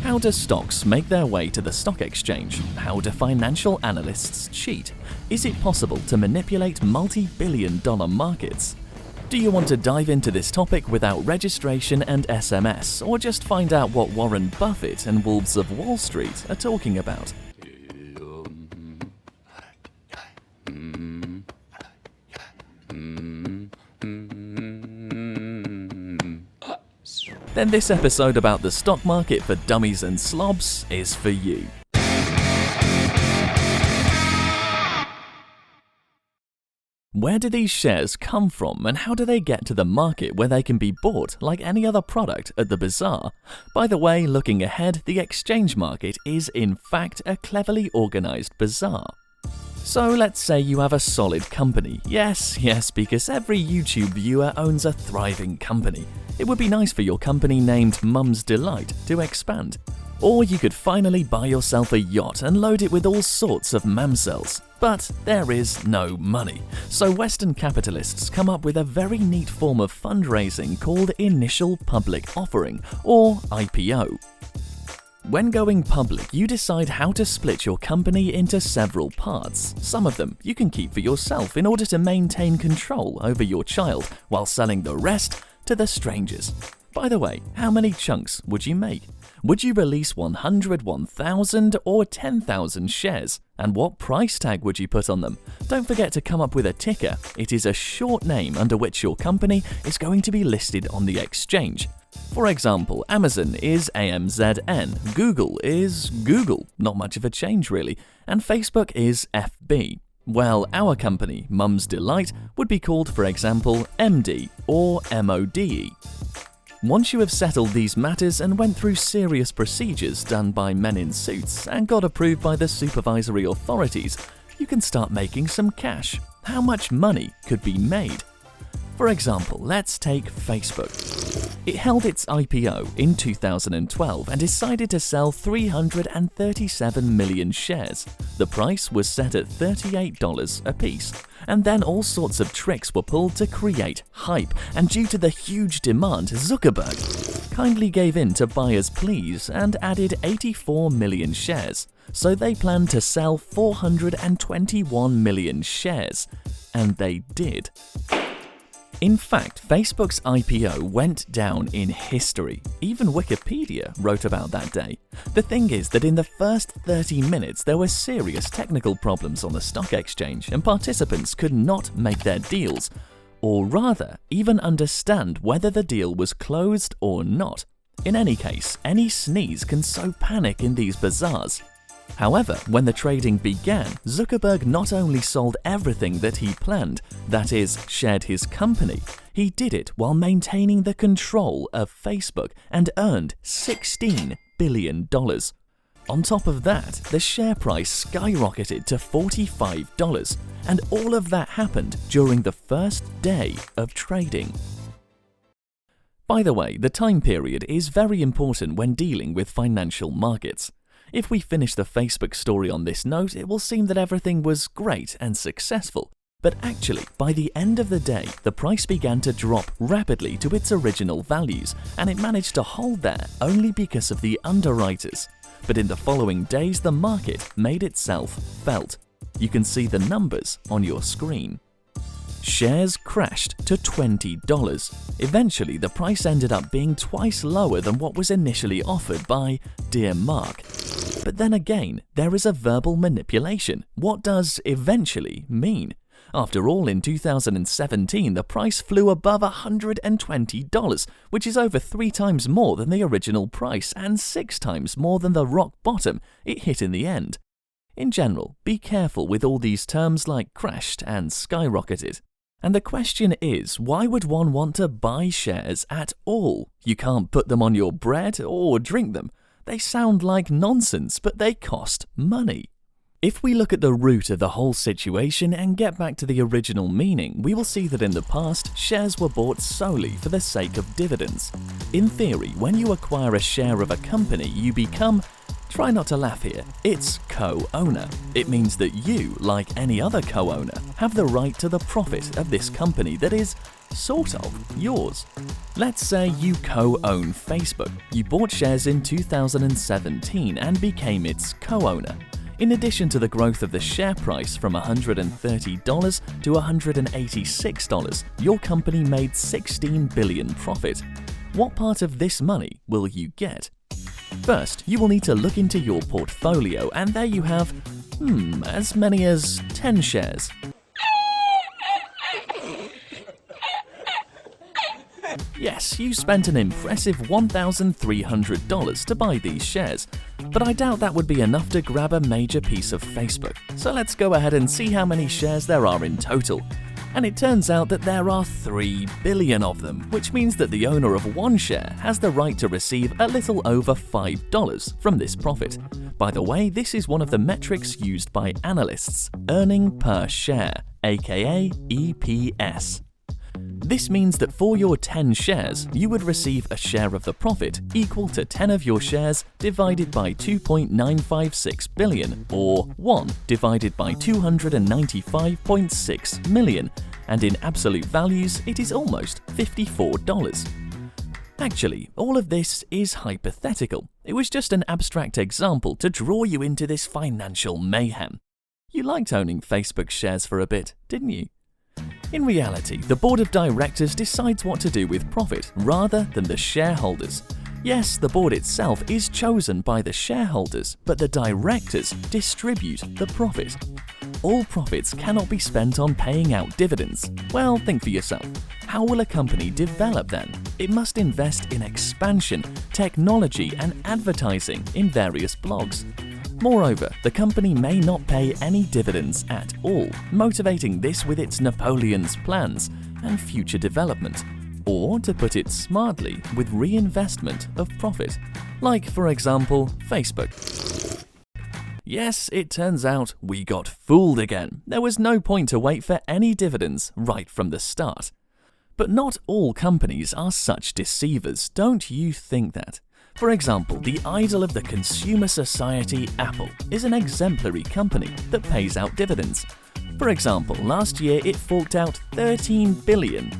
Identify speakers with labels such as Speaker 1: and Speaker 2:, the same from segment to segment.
Speaker 1: How do stocks make their way to the stock exchange? How do financial analysts cheat? Is it possible to manipulate multi-billion-dollar markets? Do you want to dive into this topic without registration and SMS, or just find out what Warren Buffett and Wolves of Wall Street are talking about? Then this episode about the stock market for dummies and slobs is for you. Where do these shares come from, and how do they get to the market where they can be bought like any other product at the bazaar? By the way, looking ahead, the exchange market is in fact a cleverly organized bazaar. So let's say you have a solid company. Yes, because every YouTube viewer owns a thriving company. It would be nice for your company named Mum's Delight to expand. Or you could finally buy yourself a yacht and load it with all sorts of mamsels. But there is no money. So Western capitalists come up with a very neat form of fundraising called Initial Public Offering, or IPO. When going public, you decide how to split your company into several parts. Some of them you can keep for yourself in order to maintain control over your child, while selling the rest to the strangers. By the way, how many chunks would you make? Would you release 100, 1,000 or 10,000 shares? And what price tag would you put on them? Don't forget to come up with a ticker. It is a short name under which your company is going to be listed on the exchange. For example, Amazon is AMZN, Google is Google, not much of a change really, and Facebook is FB. Well, our company, Mum's Delight, would be called, for example, MD or MODE. Once you have settled these matters and went through serious procedures done by men in suits and got approved by the supervisory authorities, you can start making some cash. How much money could be made? For example, let's take Facebook. It held its IPO in 2012 and decided to sell 337 million shares. The price was set at $38 a piece. And then all sorts of tricks were pulled to create hype, and due to the huge demand, Zuckerberg kindly gave in to buyers' pleas and added 84 million shares. So they planned to sell 421 million shares. And they did. In fact, Facebook's IPO went down in history. Even Wikipedia wrote about that day. The thing is that in the first 30 minutes there were serious technical problems on the stock exchange and participants could not make their deals, or rather, even understand whether the deal was closed or not. In any case, any sneeze can sow panic in these bazaars. However, when the trading began, Zuckerberg not only sold everything that he planned, that is, shared his company, he did it while maintaining the control of Facebook and earned $16 billion. On top of that, the share price skyrocketed to $45, and all of that happened during the first day of trading. By the way, the time period is very important when dealing with financial markets. If we finish the Facebook story on this note, it will seem that everything was great and successful. But actually, by the end of the day, the price began to drop rapidly to its original values, and it managed to hold there only because of the underwriters. But in the following days, the market made itself felt. You can see the numbers on your screen. Shares crashed to $20. Eventually, the price ended up being twice lower than what was initially offered by Dear Mark. But then again, there is a verbal manipulation. What does eventually mean? After all, in 2017, the price flew above $120, which is over 3 times more than the original price and 6 times more than the rock bottom it hit in the end. In general, be careful with all these terms like crashed and skyrocketed. And the question is, why would one want to buy shares at all? You can't put them on your bread or drink them. They sound like nonsense, but they cost money. If we look at the root of the whole situation and get back to the original meaning, we will see that in the past, shares were bought solely for the sake of dividends. In theory, when you acquire a share of a company, you become Try not to laugh here. It's co-owner. It means that you, like any other co-owner, have the right to the profit of this company that is, sort of, yours. Let's say you co-own Facebook. You bought shares in 2017 and became its co-owner. In addition to the growth of the share price from $130 to $186, your company made $16 billion profit. What part of this money will you get? First, you will need to look into your portfolio, and there you have, as many as 10 shares. Yes, you spent an impressive $1,300 to buy these shares, but I doubt that would be enough to grab a major piece of Facebook. So let's go ahead and see how many shares there are in total. And it turns out that there are 3 billion of them, which means that the owner of one share has the right to receive a little over $5 from this profit. By the way, this is one of the metrics used by analysts, earning per share, aka EPS. This means that for your 10 shares, you would receive a share of the profit equal to 10 of your shares divided by 2.956 billion, or 1 divided by 295.6 million, and in absolute values, it is almost $54. Actually, all of this is hypothetical. It was just an abstract example to draw you into this financial mayhem. You liked owning Facebook shares for a bit, didn't you? In reality, the board of directors decides what to do with profit rather than the shareholders. Yes, the board itself is chosen by the shareholders, but the directors distribute the profit. All profits cannot be spent on paying out dividends. Well, think for yourself. How will a company develop then? It must invest in expansion, technology, and advertising in various blogs. Moreover, the company may not pay any dividends at all, motivating this with its Napoleon's plans and future development, or to put it smartly, with reinvestment of profit, like for example, Facebook. Yes, it turns out we got fooled again. There was no point to wait for any dividends right from the start. But not all companies are such deceivers, don't you think that? For example, the idol of the consumer society, Apple, is an exemplary company that pays out dividends. For example, last year it forked out $13 billion.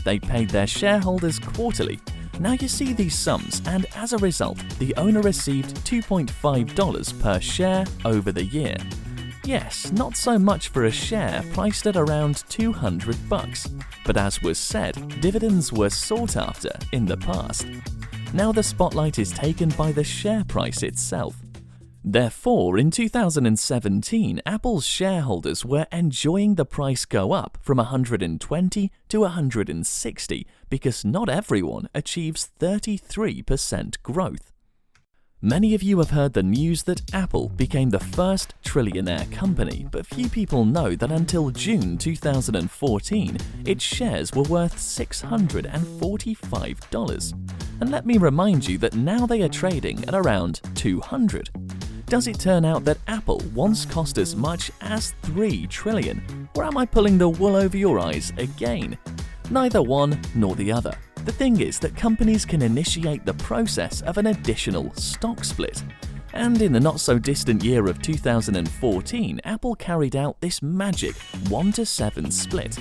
Speaker 1: They paid their shareholders quarterly. Now you see these sums, and as a result, the owner received $2.5 per share over the year. Yes, not so much for a share priced at around $200, but as was said, dividends were sought after in the past. Now the spotlight is taken by the share price itself. Therefore, in 2017, Apple's shareholders were enjoying the price go up from 120 to 160 because not everyone achieves 33% growth. Many of you have heard the news that Apple became the first trillionaire company, but few people know that until June 2014, its shares were worth $645. And let me remind you that now they are trading at around $200. Does it turn out that Apple once cost as much as $3 trillion? Or am I pulling the wool over your eyes again? Neither one nor the other. The thing is that companies can initiate the process of an additional stock split. And in the not-so-distant year of 2014, Apple carried out this magic 1-to-7 split.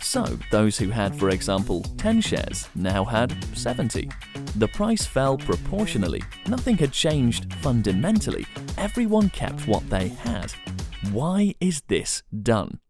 Speaker 1: So, those who had, for example, 10 shares now had 70. The price fell proportionally. Nothing had changed fundamentally. Everyone kept what they had. Why is this done?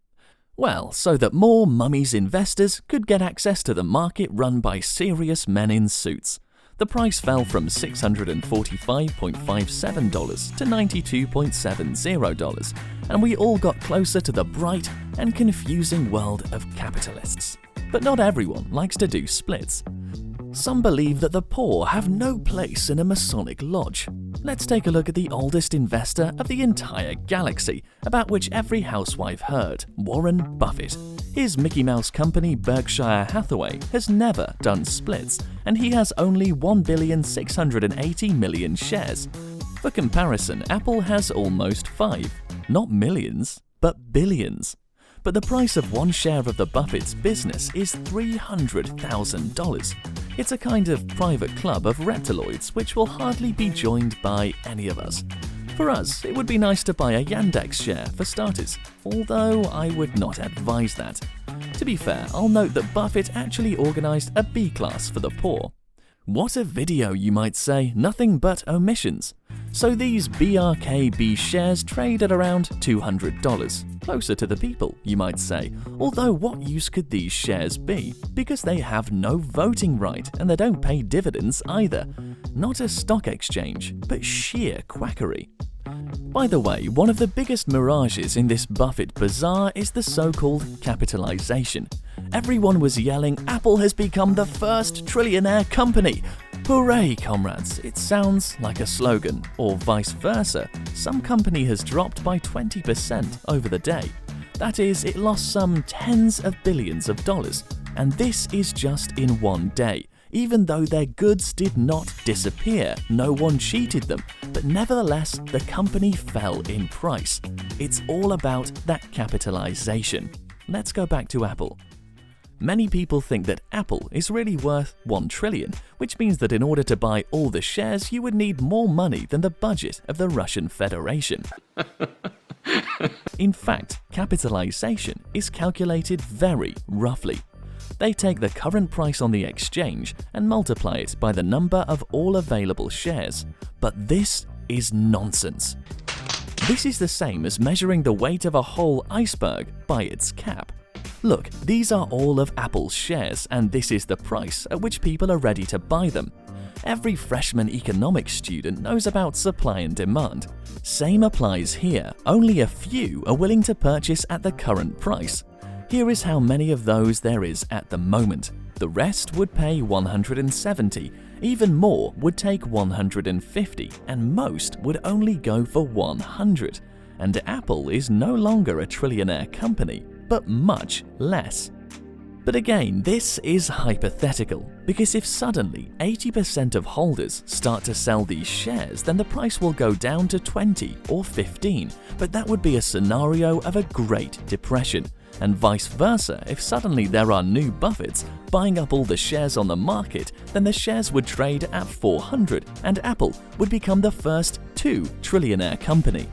Speaker 1: Well, so that more mummies investors could get access to the market run by serious men in suits. The price fell from $645.57 to $92.70, and we all got closer to the bright and confusing world of capitalists. But not everyone likes to do splits. Some believe that the poor have no place in a Masonic lodge. Let's take a look at the oldest investor of the entire galaxy, about which every housewife heard, Warren Buffett. His Mickey Mouse company Berkshire Hathaway has never done splits, and he has only 1,680,000,000 shares. For comparison, Apple has almost 5, not millions, but billions. But the price of one share of the Buffett's business is $300,000. It's a kind of private club of reptiloids which will hardly be joined by any of us. For us, it would be nice to buy a Yandex share for starters, although I would not advise that. To be fair, I'll note that Buffett actually organized a B class for the poor. What a video, you might say, nothing but omissions. So these BRKB shares trade at around $200, closer to the people, you might say. Although what use could these shares be? Because they have no voting right and they don't pay dividends either. Not a stock exchange, but sheer quackery. By the way, one of the biggest mirages in this Buffett bazaar is the so-called capitalization. Everyone was yelling, "Apple has become the first trillionaire company!" Hooray, comrades! It sounds like a slogan, or vice versa. Some company has dropped by 20% over the day. That is, it lost some tens of billions of dollars. And this is just in one day. Even though their goods did not disappear, no one cheated them, but nevertheless, the company fell in price. It's all about that capitalization. Let's go back to Apple. Many people think that Apple is really worth $1 trillion, which means that in order to buy all the shares, you would need more money than the budget of the Russian Federation. In fact, capitalization is calculated very roughly. They take the current price on the exchange and multiply it by the number of all available shares. But this is nonsense. This is the same as measuring the weight of a whole iceberg by its cap. Look, these are all of Apple's shares, and this is the price at which people are ready to buy them. Every freshman economics student knows about supply and demand. Same applies here, only a few are willing to purchase at the current price. Here is how many of those there is at the moment. The rest would pay 170, even more would take 150, and most would only go for 100. And Apple is no longer a trillionaire company, but much less. But again, this is hypothetical, because if suddenly 80% of holders start to sell these shares, then the price will go down to 20 or 15, but that would be a scenario of a Great Depression. And vice versa, if suddenly there are new Buffetts buying up all the shares on the market, then the shares would trade at 400 and Apple would become the first $2 trillionaire company.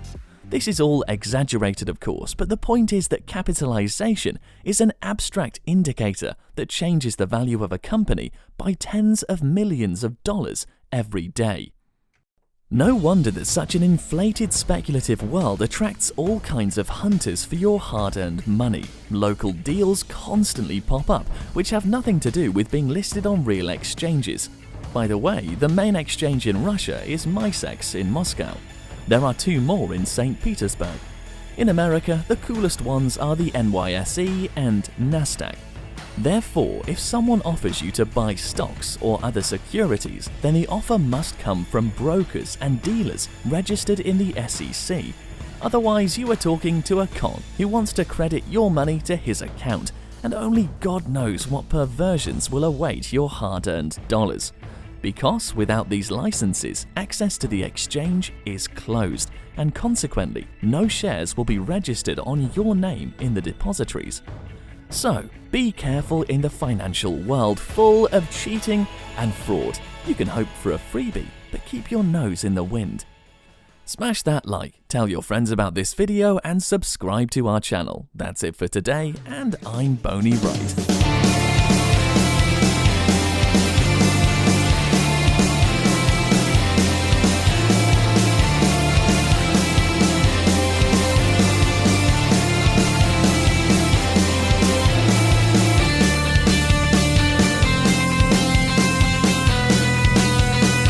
Speaker 1: This is all exaggerated, of course, but the point is that capitalization is an abstract indicator that changes the value of a company by tens of millions of dollars every day. No wonder that such an inflated speculative world attracts all kinds of hunters for your hard-earned money. Local deals constantly pop up, which have nothing to do with being listed on real exchanges. By the way, the main exchange in Russia is MySex in Moscow. There are 2 more in St. Petersburg. In America, the coolest ones are the NYSE and NASDAQ. Therefore, if someone offers you to buy stocks or other securities, then the offer must come from brokers and dealers registered in the SEC. Otherwise, you are talking to a con who wants to credit your money to his account, and only God knows what perversions will await your hard-earned dollars. Because without these licenses, access to the exchange is closed, and consequently, no shares will be registered on your name in the depositories. So, be careful in the financial world full of cheating and fraud. You can hope for a freebie, but keep your nose in the wind. Smash that like, tell your friends about this video, and subscribe to our channel. That's it for today, and I'm Bony Right.